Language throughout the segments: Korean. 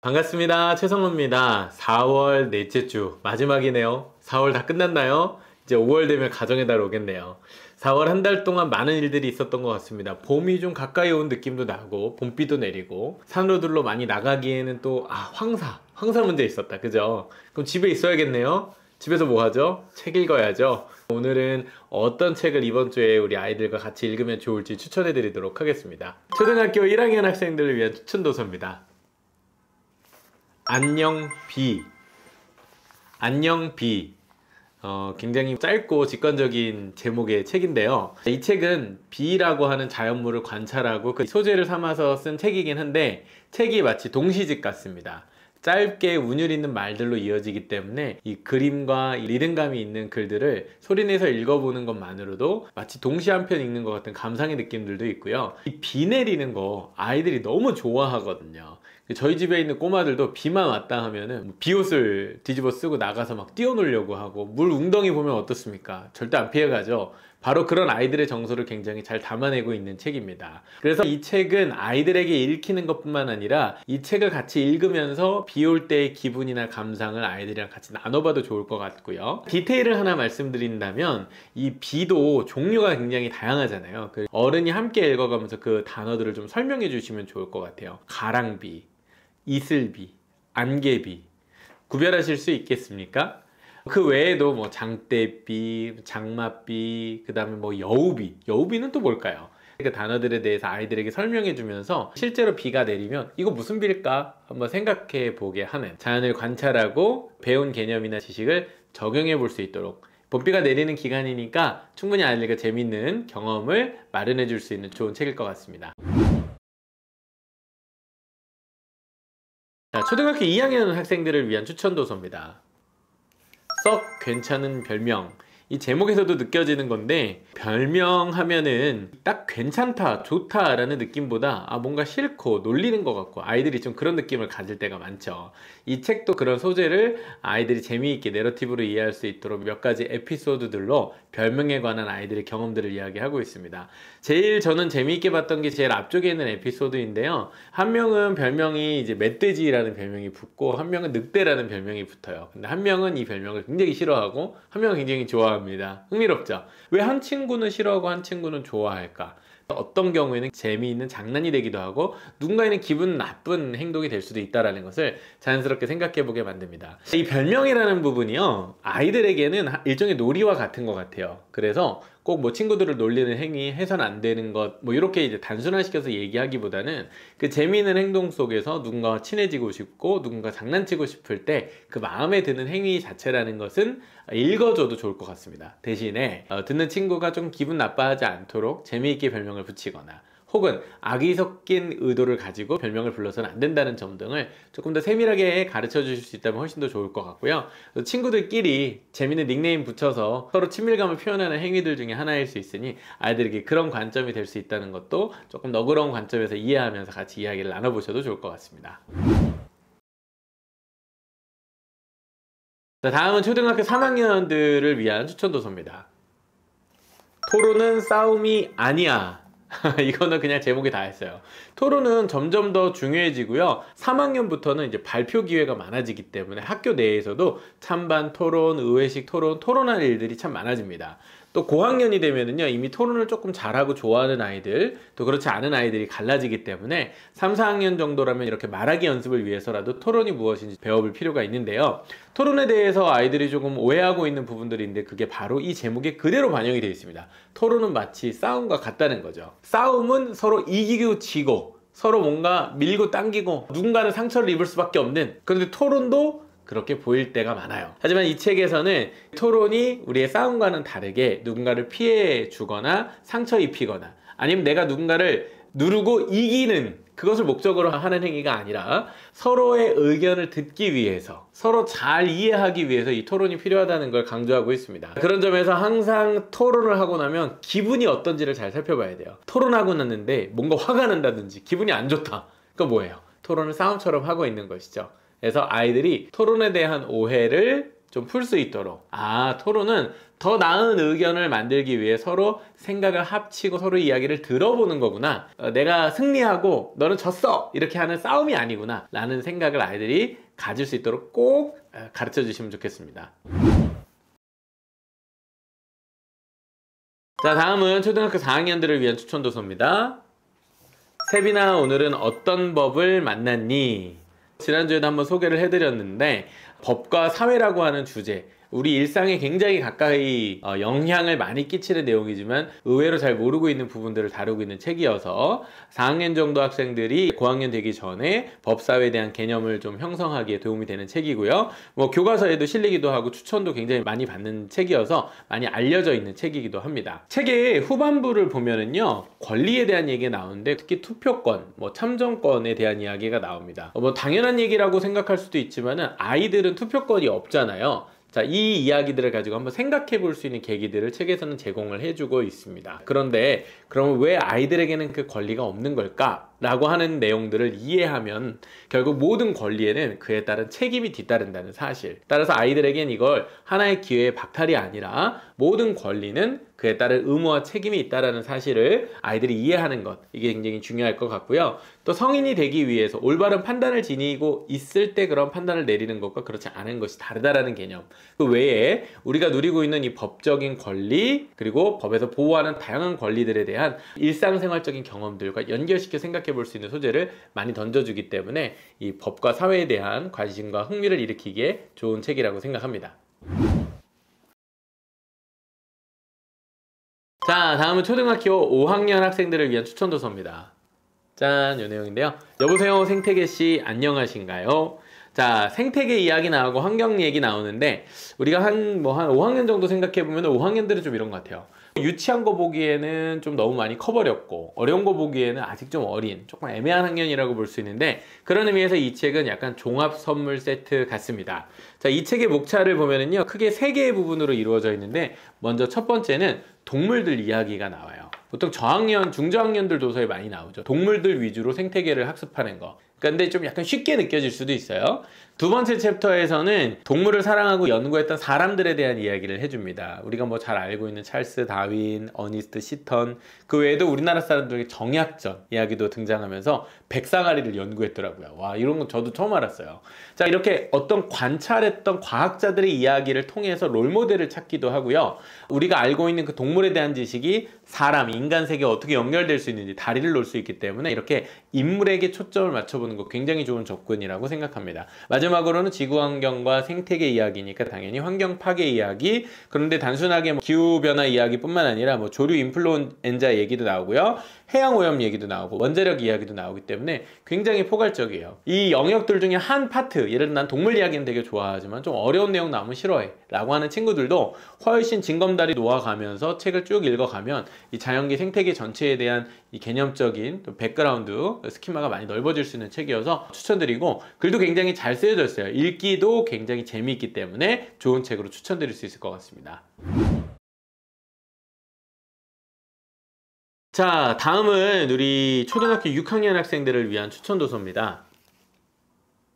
반갑습니다. 최성호입니다. 4월 넷째 주 마지막이네요. 4월 다 끝났나요? 이제 5월 되면 가정의 달 오겠네요. 4월 한 달 동안 많은 일들이 있었던 것 같습니다. 봄이 좀 가까이 온 느낌도 나고 봄비도 내리고 산로들로 많이 나가기에는 또 황사 문제 있었다. 그죠? 그럼 집에 있어야겠네요. 집에서 뭐 하죠? 책 읽어야죠. 오늘은 어떤 책을 이번 주에 우리 아이들과 같이 읽으면 좋을지 추천해 드리도록 하겠습니다. 초등학교 1학년 학생들을 위한 추천 도서입니다. 안녕 비. 안녕 비. 굉장히 짧고 직관적인 제목의 책인데요. 이 책은 비라고 하는 자연물을 관찰하고 그 소재를 삼아서 쓴 책이긴 한데 책이 마치 동시집 같습니다. 짧게 운율 있는 말들로 이어지기 때문에 이 그림과 이 리듬감이 있는 글들을 소리내서 읽어보는 것만으로도 마치 동시 한 편 읽는 것 같은 감상의 느낌들도 있고요. 이 비 내리는 거 아이들이 너무 좋아하거든요. 저희 집에 있는 꼬마들도 비만 왔다 하면은 비옷을 뒤집어 쓰고 나가서 막 뛰어놀려고 하고, 물 웅덩이 보면 어떻습니까? 절대 안 피해가죠. 바로 그런 아이들의 정서를 굉장히 잘 담아내고 있는 책입니다. 그래서 이 책은 아이들에게 읽히는 것뿐만 아니라 이 책을 같이 읽으면서 비 올 때의 기분이나 감상을 아이들이랑 같이 나눠봐도 좋을 것 같고요. 디테일을 하나 말씀드린다면 이 비도 종류가 굉장히 다양하잖아요. 어른이 함께 읽어가면서 그 단어들을 좀 설명해 주시면 좋을 것 같아요. 가랑비, 이슬비, 안개비, 구별하실 수 있겠습니까? 그 외에도 뭐 장대비, 장맛비, 그 다음에 뭐 여우비. 여우비는 또 뭘까요? 그 단어들에 대해서 아이들에게 설명해 주면서 실제로 비가 내리면 이거 무슨 비일까 한번 생각해 보게 하는, 자연을 관찰하고 배운 개념이나 지식을 적용해 볼 수 있도록, 봄비가 내리는 기간이니까 충분히 아이들과 재밌는 경험을 마련해 줄 수 있는 좋은 책일 것 같습니다. 자, 초등학교 2학년 학생들을 위한 추천 도서입니다. 썩 괜찮은 별명. 이 제목에서도 느껴지는 건데, 별명 하면은 딱 괜찮다, 좋다 라는 느낌보다 뭔가 싫고 놀리는 것 같고 아이들이 좀 그런 느낌을 가질 때가 많죠. 이 책도 그런 소재를 아이들이 재미있게 내러티브로 이해할 수 있도록 몇 가지 에피소드들로 별명에 관한 아이들의 경험들을 이야기하고 있습니다. 제일 저는 재미있게 봤던 게 제일 앞쪽에 있는 에피소드인데요. 한 명은 별명이 이제 멧돼지라는 별명이 붙고 한 명은 늑대라는 별명이 붙어요. 근데 한 명은 이 별명을 굉장히 싫어하고 한 명은 굉장히 좋아합니다. 흥미롭죠? 왜 한 친구는 싫어하고 한 친구는 좋아할까? 어떤 경우에는 재미있는 장난이 되기도 하고 누군가에는 기분 나쁜 행동이 될 수도 있다는 것을 자연스럽게 생각해 보게 만듭니다. 이 별명이라는 부분이요, 아이들에게는 일종의 놀이와 같은 것 같아요. 그래서 꼭 뭐 친구들을 놀리는 행위, 해서는 안 되는 것, 뭐 이렇게 이제 단순화시켜서 얘기하기보다는 그 재미있는 행동 속에서 누군가와 친해지고 싶고 누군가 장난치고 싶을 때 그 마음에 드는 행위 자체라는 것은 읽어줘도 좋을 것 같습니다. 대신에 듣는 친구가 좀 기분 나빠하지 않도록 재미있게 별명을 붙이거나 혹은 악의 섞인 의도를 가지고 별명을 불러서는 안 된다는 점 등을 조금 더 세밀하게 가르쳐 주실 수 있다면 훨씬 더 좋을 것 같고요. 친구들끼리 재밌는 닉네임 붙여서 서로 친밀감을 표현하는 행위들 중에 하나일 수 있으니 아이들에게 그런 관점이 될 수 있다는 것도 조금 너그러운 관점에서 이해하면서 같이 이야기를 나눠보셔도 좋을 것 같습니다. 자, 다음은 초등학교 3학년들을 위한 추천 도서입니다. 토론은 싸움이 아니야. 이거는 그냥 제목이 다 했어요. 토론은 점점 더 중요해지고요. 3학년부터는 이제 발표 기회가 많아지기 때문에 학교 내에서도 찬반 토론, 의회식 토론, 토론할 일들이 참 많아집니다. 또 고학년이 되면은요, 이미 토론을 조금 잘하고 좋아하는 아이들, 또 그렇지 않은 아이들이 갈라지기 때문에 3, 4학년 정도라면 이렇게 말하기 연습을 위해서라도 토론이 무엇인지 배워볼 필요가 있는데요. 토론에 대해서 아이들이 조금 오해하고 있는 부분들인데 그게 바로 이 제목에 그대로 반영이 되어 있습니다. 토론은 마치 싸움과 같다는 거죠. 싸움은 서로 이기고 지고 서로 뭔가 밀고 당기고 누군가는 상처를 입을 수밖에 없는, 그런데 토론도 그렇게 보일 때가 많아요. 하지만 이 책에서는 토론이 우리의 싸움과는 다르게 누군가를 피해 주거나 상처 입히거나 아니면 내가 누군가를 누르고 이기는 그것을 목적으로 하는 행위가 아니라 서로의 의견을 듣기 위해서, 서로 잘 이해하기 위해서 이 토론이 필요하다는 걸 강조하고 있습니다. 그런 점에서 항상 토론을 하고 나면 기분이 어떤지를 잘 살펴봐야 돼요. 토론하고 났는데 뭔가 화가 난다든지 기분이 안 좋다, 그거 뭐예요? 토론을 싸움처럼 하고 있는 것이죠. 그래서 아이들이 토론에 대한 오해를 좀 풀 수 있도록, 토론은 더 나은 의견을 만들기 위해 서로 생각을 합치고 서로 이야기를 들어보는 거구나, 내가 승리하고 너는 졌어 이렇게 하는 싸움이 아니구나 라는 생각을 아이들이 가질 수 있도록 꼭 가르쳐 주시면 좋겠습니다. 자, 다음은 초등학교 4학년들을 위한 추천 도서입니다. 세빈아, 오늘은 어떤 법을 만났니? 지난주에도 한번 소개를 해드렸는데, 법과 사회라고 하는 주제, 우리 일상에 굉장히 가까이 영향을 많이 끼치는 내용이지만 의외로 잘 모르고 있는 부분들을 다루고 있는 책이어서 4학년 정도 학생들이 고학년 되기 전에 법사회에 대한 개념을 좀 형성하기에 도움이 되는 책이고요. 뭐 교과서에도 실리기도 하고 추천도 굉장히 많이 받는 책이어서 많이 알려져 있는 책이기도 합니다. 책의 후반부를 보면은요, 권리에 대한 얘기가 나오는데 특히 투표권, 뭐 참정권에 대한 이야기가 나옵니다. 뭐 당연한 얘기라고 생각할 수도 있지만은 아이들은 투표권이 없잖아요. 자, 이 이야기들을 가지고 한번 생각해 볼 수 있는 계기들을 책에서는 제공을 해주고 있습니다. 그런데 그러면 왜 아이들에게는 그 권리가 없는 걸까? 라고 하는 내용들을 이해하면 결국 모든 권리에는 그에 따른 책임이 뒤따른다는 사실, 따라서 아이들에겐 이걸 하나의 기회의 박탈이 아니라 모든 권리는 그에 따른 의무와 책임이 있다는 사실을 아이들이 이해하는 것, 이게 굉장히 중요할 것 같고요. 또 성인이 되기 위해서 올바른 판단을 지니고 있을 때 그런 판단을 내리는 것과 그렇지 않은 것이 다르다라는 개념, 그 외에 우리가 누리고 있는 이 법적인 권리, 그리고 법에서 보호하는 다양한 권리들에 대한 일상생활적인 경험들과 연결시켜 생각해 볼 수 있는 소재를 많이 던져주기 때문에 이 법과 사회에 대한 관심과 흥미를 일으키기에 좋은 책이라고 생각합니다. 자, 다음은 초등학교 5학년 학생들을 위한 추천 도서입니다. 짠, 요 내용인데요. 여보세요, 생태계씨, 안녕하신가요? 자, 생태계 이야기 나오고 환경 얘기 나오는데 우리가 한 5학년 정도 생각해보면 5학년들은 좀 이런 것 같아요. 유치한 거 보기에는 좀 너무 많이 커버렸고 어려운 거 보기에는 아직 좀 어린, 조금 애매한 학년이라고 볼 수 있는데, 그런 의미에서 이 책은 약간 종합 선물 세트 같습니다. 자, 이 책의 목차를 보면은요, 크게 3개의 부분으로 이루어져 있는데, 먼저 첫 번째는 동물들 이야기가 나와요. 보통 저학년, 중저학년들 도서에 많이 나오죠. 동물들 위주로 생태계를 학습하는 거. 근데 좀 약간 쉽게 느껴질 수도 있어요. 두 번째 챕터에서는 동물을 사랑하고 연구했던 사람들에 대한 이야기를 해줍니다. 우리가 뭐 잘 알고 있는 찰스 다윈, 어니스트 시턴, 그 외에도 우리나라 사람들에게 정약전 이야기도 등장하면서 백상아리를 연구했더라고요. 와, 이런 건 저도 처음 알았어요. 자, 이렇게 어떤 관찰했던 과학자들의 이야기를 통해서 롤모델을 찾기도 하고요. 우리가 알고 있는 그 동물에 대한 지식이 사람, 인간 세계에 어떻게 연결될 수 있는지 다리를 놓을 수 있기 때문에 이렇게 인물에게 초점을 맞춰보는 거 굉장히 좋은 접근이라고 생각합니다. 마지막으로는 지구환경과 생태계 이야기니까 당연히 환경 파괴 이야기, 그런데 단순하게 뭐 기후변화 이야기뿐만 아니라 뭐 조류 인플루엔자 얘기도 나오고요, 해양오염 얘기도 나오고 원자력 이야기도 나오기 때문에 굉장히 포괄적이에요. 이 영역들 중에 한 파트, 예를 들어 난 동물 이야기는 되게 좋아하지만 좀 어려운 내용 나오면 싫어해 라고 하는 친구들도 훨씬 징검다리 놓아가면서 책을 쭉 읽어가면 이 자연계 생태계 전체에 대한 이 개념적인 또 백그라운드 스키마가 많이 넓어질 수 있는 책이어서 추천드리고, 글도 굉장히 잘 쓰여져 있어요. 읽기도 굉장히 재미있기 때문에 좋은 책으로 추천드릴 수 있을 것 같습니다. 자, 다음은 우리 초등학교 6학년 학생들을 위한 추천 도서입니다.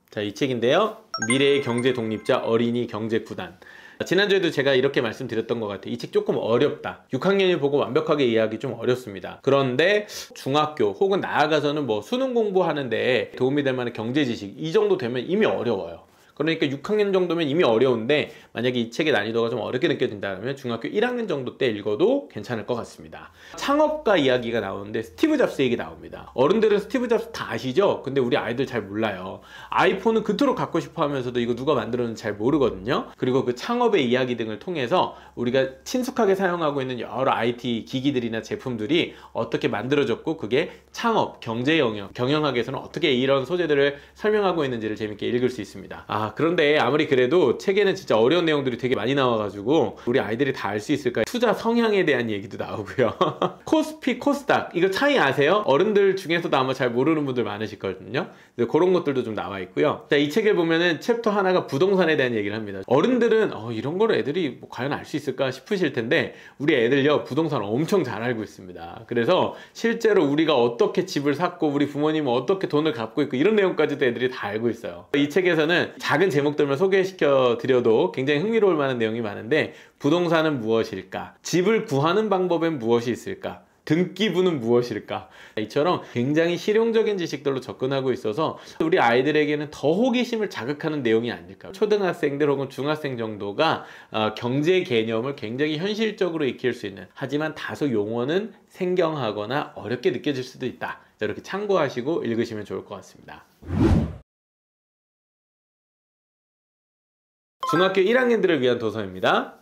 자, 이 책인데요. 미래의 경제 독립자 어린이 경제 구단. 지난주에도 제가 이렇게 말씀드렸던 것 같아요. 이 책 조금 어렵다. 6학년이 보고 완벽하게 이해하기 좀 어렵습니다. 그런데 중학교 혹은 나아가서는 뭐 수능 공부하는데 도움이 될 만한 경제 지식 이 정도 되면 이미 어려워요. 그러니까 6학년 정도면 이미 어려운데 만약에 이 책의 난이도가 좀 어렵게 느껴진다면 중학교 1학년 정도 때 읽어도 괜찮을 것 같습니다. 창업가 이야기가 나오는데 스티브 잡스 얘기 나옵니다. 어른들은 스티브 잡스 다 아시죠? 근데 우리 아이들 잘 몰라요. 아이폰은 그토록 갖고 싶어 하면서도 이거 누가 만들었는지 잘 모르거든요. 그리고 그 창업의 이야기 등을 통해서 우리가 친숙하게 사용하고 있는 여러 IT 기기들이나 제품들이 어떻게 만들어졌고 그게 창업, 경제 영역, 경영학에서는 어떻게 이런 소재들을 설명하고 있는지를 재밌게 읽을 수 있습니다. 그런데 아무리 그래도 책에는 진짜 어려운 내용들이 되게 많이 나와가지고 우리 아이들이 다 알 수 있을까? 투자 성향에 대한 얘기도 나오고요. 코스피, 코스닥 이거 차이 아세요? 어른들 중에서도 아마 잘 모르는 분들 많으실 거거든요. 그런 것들도 좀 나와 있고요. 자, 이 책을 보면은 챕터 하나가 부동산에 대한 얘기를 합니다. 어른들은 이런 거를 애들이 뭐 과연 알 수 있을까 싶으실 텐데 우리 애들요 부동산 엄청 잘 알고 있습니다. 그래서 실제로 우리가 어떻게 집을 샀고 우리 부모님은 어떻게 돈을 갚고 있고 이런 내용까지도 애들이 다 알고 있어요. 이 책에서는 작은 제목들만 소개시켜 드려도 굉장히 흥미로울 만한 내용이 많은데, 부동산은 무엇일까? 집을 구하는 방법엔 무엇이 있을까? 등기부는 무엇일까? 이처럼 굉장히 실용적인 지식들로 접근하고 있어서 우리 아이들에게는 더 호기심을 자극하는 내용이 아닐까. 초등학생들 혹은 중학생 정도가 경제 개념을 굉장히 현실적으로 익힐 수 있는, 하지만 다소 용어는 생경하거나 어렵게 느껴질 수도 있다. 이렇게 참고하시고 읽으시면 좋을 것 같습니다. 중학교 1학년들을 위한 도서입니다.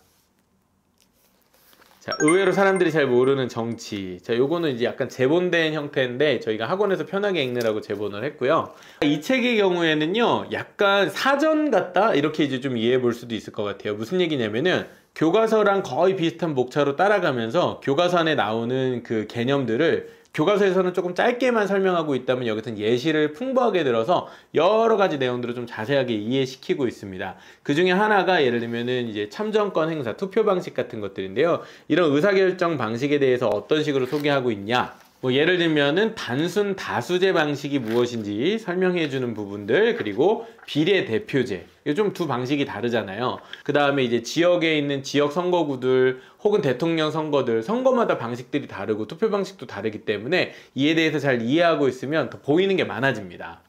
자, 의외로 사람들이 잘 모르는 정치. 자, 요거는 이제 약간 제본된 형태인데 저희가 학원에서 편하게 읽느라고 제본을 했고요. 이 책의 경우에는요, 약간 사전 같다? 이렇게 이제 좀 이해해 볼 수도 있을 것 같아요. 무슨 얘기냐면은 교과서랑 거의 비슷한 목차로 따라가면서 교과서 안에 나오는 그 개념들을 교과서에서는 조금 짧게만 설명하고 있다면 여기서는 예시를 풍부하게 들어서 여러 가지 내용들을 좀 자세하게 이해시키고 있습니다. 그 중에 하나가 예를 들면은 이제 참정권 행사, 투표 방식 같은 것들인데요. 이런 의사결정 방식에 대해서 어떤 식으로 소개하고 있냐? 뭐 예를 들면은 단순 다수제 방식이 무엇인지 설명해 주는 부분들, 그리고 비례대표제, 이거 좀 두 방식이 다르잖아요. 그 다음에 이제 지역에 있는 지역 선거구들 혹은 대통령 선거들, 선거마다 방식들이 다르고 투표 방식도 다르기 때문에 이에 대해서 잘 이해하고 있으면 더 보이는 게 많아집니다.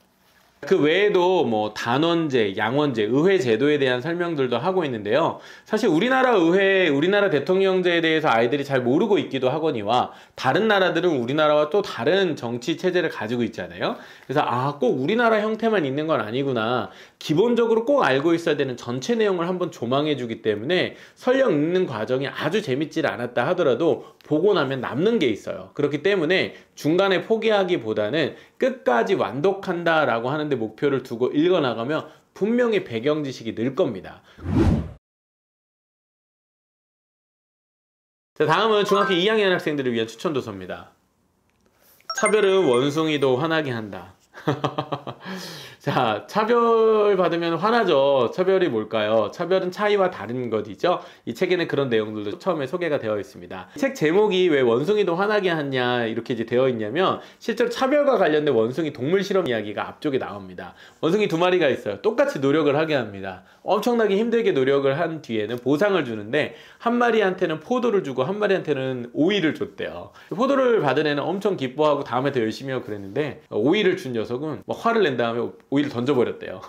그 외에도 뭐 단원제, 양원제, 의회 제도에 대한 설명들도 하고 있는데요. 사실 우리나라 의회, 우리나라 대통령제에 대해서 아이들이 잘 모르고 있기도 하거니와, 다른 나라들은 우리나라와 또 다른 정치 체제를 가지고 있잖아요. 그래서 꼭 우리나라 형태만 있는 건 아니구나, 기본적으로 꼭 알고 있어야 되는 전체 내용을 한번 조망해 주기 때문에 설령 읽는 과정이 아주 재밌지 않았다 하더라도 보고 나면 남는 게 있어요. 그렇기 때문에 중간에 포기하기보다는 끝까지 완독한다 라고 하는데 목표를 두고 읽어나가면 분명히 배경 지식이 늘 겁니다. 자, 다음은 중학교 2학년 학생들을 위한 추천 도서입니다. 차별은 원숭이도 화나게 한다. 자, 차별받으면 화나죠. 차별이 뭘까요? 차별은 차이와 다른 것이죠. 이 책에는 그런 내용들도 처음에 소개가 되어 있습니다. 책 제목이 왜 원숭이도 화나게 하냐 이렇게 이제 되어 있냐면, 실제로 차별과 관련된 원숭이 동물 실험 이야기가 앞쪽에 나옵니다. 원숭이 두 마리가 있어요. 똑같이 노력을 하게 합니다. 엄청나게 힘들게 노력을 한 뒤에는 보상을 주는데, 한 마리한테는 포도를 주고 한 마리한테는 오이를 줬대요. 포도를 받은 애는 엄청 기뻐하고 다음에 더 열심히 하고 그랬는데, 오이를 준 녀석은 막 화를 낸 다음에 오이를 던져버렸대요.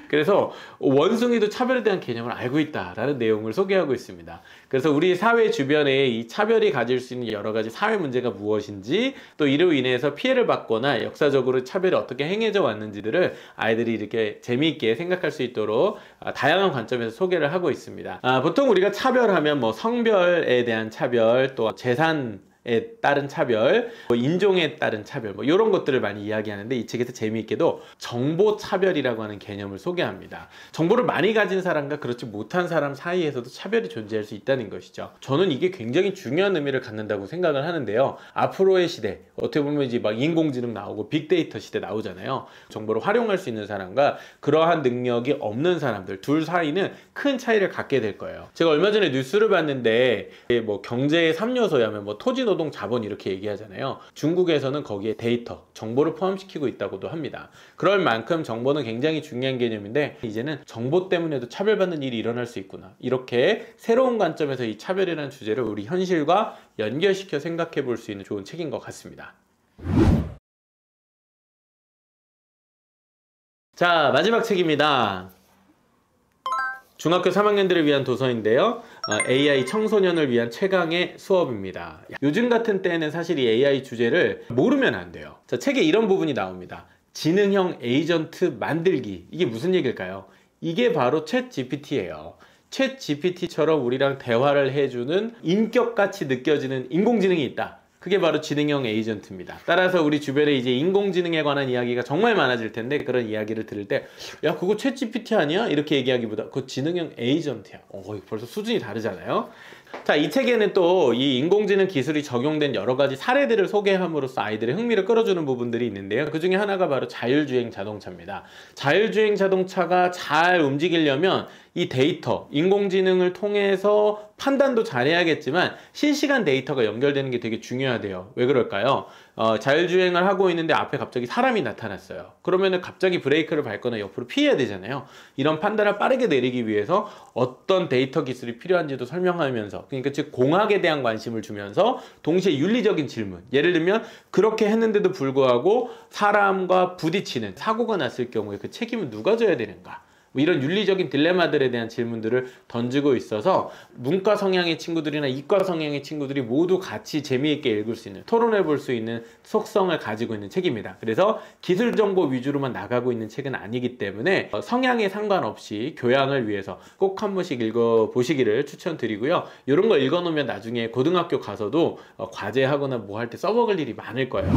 그래서 원숭이도 차별에 대한 개념을 알고 있다라는 내용을 소개하고 있습니다. 그래서 우리 사회 주변에 이 차별이 가질 수 있는 여러 가지 사회 문제가 무엇인지, 또 이로 인해서 피해를 받거나 역사적으로 차별이 어떻게 행해져 왔는지들을 아이들이 이렇게 재미있게 생각할 수 있도록 다양한 관점에서 소개를 하고 있습니다. 보통 우리가 차별하면 뭐 성별에 대한 차별, 또 재산에 따른 차별, 뭐 인종에 따른 차별, 뭐 이런 것들을 많이 이야기하는데, 이 책에서 재미있게도 정보차별이라고 하는 개념을 소개합니다. 정보를 많이 가진 사람과 그렇지 못한 사람 사이에서도 차별이 존재할 수 있다는 것이죠. 저는 이게 굉장히 중요한 의미를 갖는다고 생각을 하는데요. 앞으로의 시대, 어떻게 보면 이제 막 인공지능 나오고 빅데이터 시대 나오잖아요. 정보를 활용할 수 있는 사람과 그러한 능력이 없는 사람들, 둘 사이는 큰 차이를 갖게 될 거예요. 제가 얼마 전에 뉴스를 봤는데, 뭐 경제의 3요소에 하면 뭐 토지, 노동, 자본 이렇게 얘기하잖아요. 중국에서는 거기에 데이터, 정보를 포함시키고 있다고도 합니다. 그럴 만큼 정보는 굉장히 중요한 개념인데, 이제는 정보 때문에도 차별받는 일이 일어날 수 있구나, 이렇게 새로운 관점에서 이 차별이라는 주제를 우리 현실과 연결시켜 생각해 볼 수 있는 좋은 책인 것 같습니다. 자, 마지막 책입니다. 중학교 3학년들을 위한 도서인데요. AI 청소년을 위한 최강의 수업입니다. 요즘 같은 때는 사실 이 AI 주제를 모르면 안 돼요. 자, 책에 이런 부분이 나옵니다. 지능형 에이전트 만들기. 이게 무슨 얘기일까요? 이게 바로 챗 GPT예요. 챗 GPT처럼 우리랑 대화를 해주는 인격같이 느껴지는 인공지능이 있다. 그게 바로 지능형 에이전트입니다. 따라서 우리 주변에 이제 인공지능에 관한 이야기가 정말 많아질 텐데, 그런 이야기를 들을 때 야, 그거 챗 GPT 아니야? 이렇게 얘기하기보다 그거 지능형 에이전트야. 벌써 수준이 다르잖아요. 자, 이 책에는 또 이 인공지능 기술이 적용된 여러 가지 사례들을 소개함으로써 아이들의 흥미를 끌어주는 부분들이 있는데요. 그 중에 하나가 바로 자율주행 자동차입니다. 자율주행 자동차가 잘 움직이려면 이 데이터, 인공지능을 통해서 판단도 잘해야겠지만 실시간 데이터가 연결되는 게 되게 중요하대요. 왜 그럴까요? 자율주행을 하고 있는데 앞에 갑자기 사람이 나타났어요. 그러면은 갑자기 브레이크를 밟거나 옆으로 피해야 되잖아요. 이런 판단을 빠르게 내리기 위해서 어떤 데이터 기술이 필요한지도 설명하면서, 그러니까 즉 공학에 대한 관심을 주면서 동시에 윤리적인 질문, 예를 들면 그렇게 했는데도 불구하고 사람과 부딪히는 사고가 났을 경우에 그 책임은 누가 져야 되는가, 뭐 이런 윤리적인 딜레마들에 대한 질문들을 던지고 있어서 문과 성향의 친구들이나 이과 성향의 친구들이 모두 같이 재미있게 읽을 수 있는, 토론해 볼 수 있는 속성을 가지고 있는 책입니다. 그래서 기술 정보 위주로만 나가고 있는 책은 아니기 때문에 성향에 상관없이 교양을 위해서 꼭 한 번씩 읽어보시기를 추천드리고요. 이런 거 읽어놓으면 나중에 고등학교 가서도 과제하거나 뭐 할 때 써먹을 일이 많을 거예요.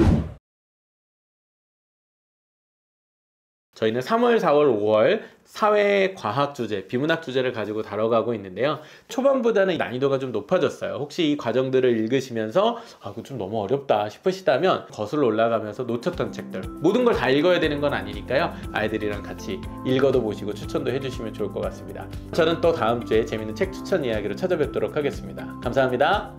저희는 3월, 4월, 5월 사회과학 주제, 비문학 주제를 가지고 다뤄가고 있는데요. 초반보다는 난이도가 좀 높아졌어요. 혹시 이 과정들을 읽으시면서 이거 좀 너무 어렵다 싶으시다면 거슬러 올라가면서 놓쳤던 책들, 모든 걸 다 읽어야 되는 건 아니니까요. 아이들이랑 같이 읽어도 보시고 추천도 해주시면 좋을 것 같습니다. 저는 또 다음 주에 재밌는 책 추천 이야기로 찾아뵙도록 하겠습니다. 감사합니다.